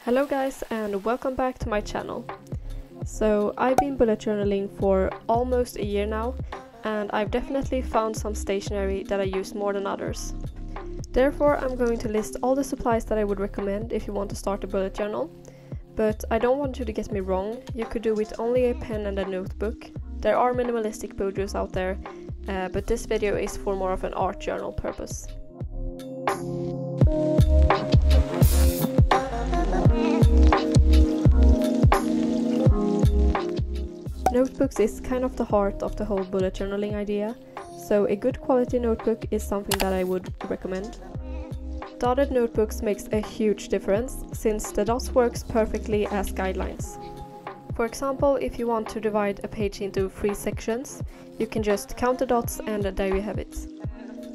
Hello guys, and welcome back to my channel. So I've been bullet journaling for almost a year now, and I've definitely found some stationery that I use more than others. Therefore I'm going to list all the supplies that I would recommend if you want to start a bullet journal. But I don't want you to get me wrong, you could do with only a pen and a notebook. There are minimalistic boudoirs out there, but this video is for more of an art journal purpose. Notebooks is kind of the heart of the whole bullet journaling idea, so a good quality notebook is something that I would recommend. Dotted notebooks makes a huge difference, since the dots works perfectly as guidelines. For example, if you want to divide a page into 3 sections, you can just count the dots and there you have it.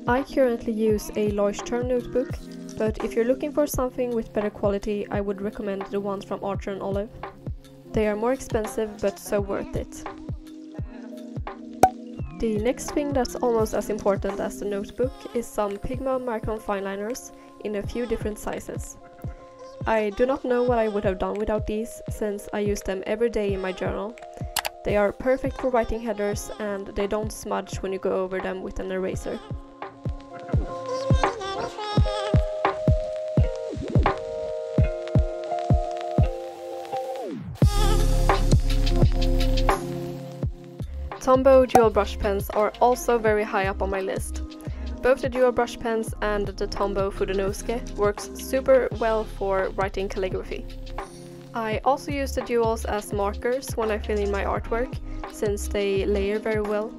I currently use a large term notebook, but if you're looking for something with better quality, I would recommend the ones from Archer and Olive. They are more expensive, but so worth it. The next thing that's almost as important as the notebook is some Pigma Micron Fineliners in a few different sizes. I do not know what I would have done without these, since I use them every day in my journal. They are perfect for writing headers and they don't smudge when you go over them with an eraser. Tombow dual brush pens are also very high up on my list. Both the dual brush pens and the Tombow Fineliners works super well for writing calligraphy. I also use the duals as markers when I fill in my artwork, since they layer very well.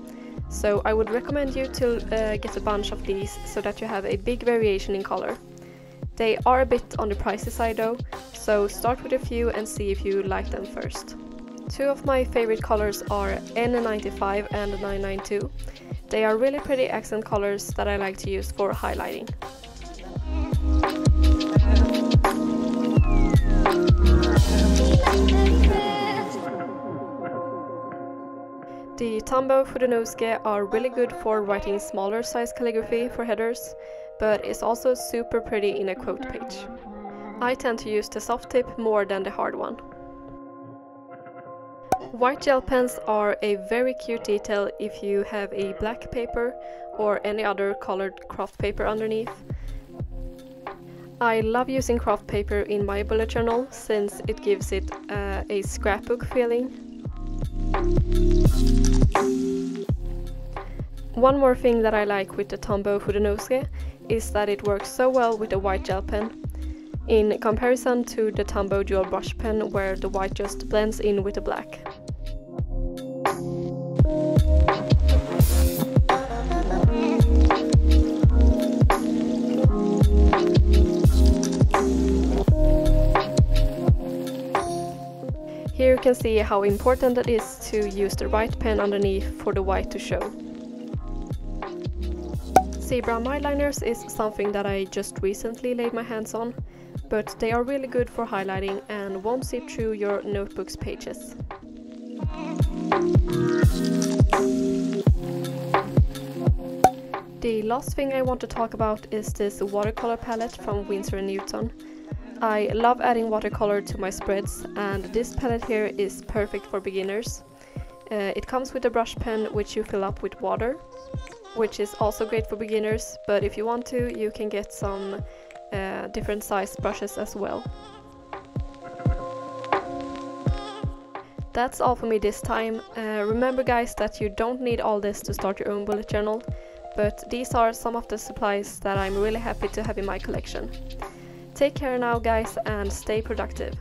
So I would recommend you to get a bunch of these so that you have a big variation in color. They are a bit on the pricey side though, so start with a few and see if you like them first. Two of my favorite colors are N95 and 992. They are really pretty accent colors that I like to use for highlighting. The Tombow Fineliners are really good for writing smaller size calligraphy for headers, but it's also super pretty in a quote page. I tend to use the soft tip more than the hard one. White gel pens are a very cute detail if you have a black paper or any other colored craft paper underneath. I love using craft paper in my bullet journal since it gives it a scrapbook feeling. One more thing that I like with the Tombow Fineliners is that it works so well with a white gel pen, in comparison to the Tombow dual brush pen where the white just blends in with the black. Here you can see how important it is to use the right pen underneath for the white to show. Zebra eyeliners is something that I just recently laid my hands on, but they are really good for highlighting and won't seep through your notebook's pages. The last thing I want to talk about is this Watercolor Palette from Winsor & Newton. I love adding watercolor to my spreads, and this palette here is perfect for beginners. It comes with a brush pen which you fill up with water, which is also great for beginners, but if you want to, you can get some different size brushes as well. That's all for me this time. Remember guys that you don't need all this to start your own bullet journal, but these are some of the supplies that I'm really happy to have in my collection. Take care now guys, and stay productive.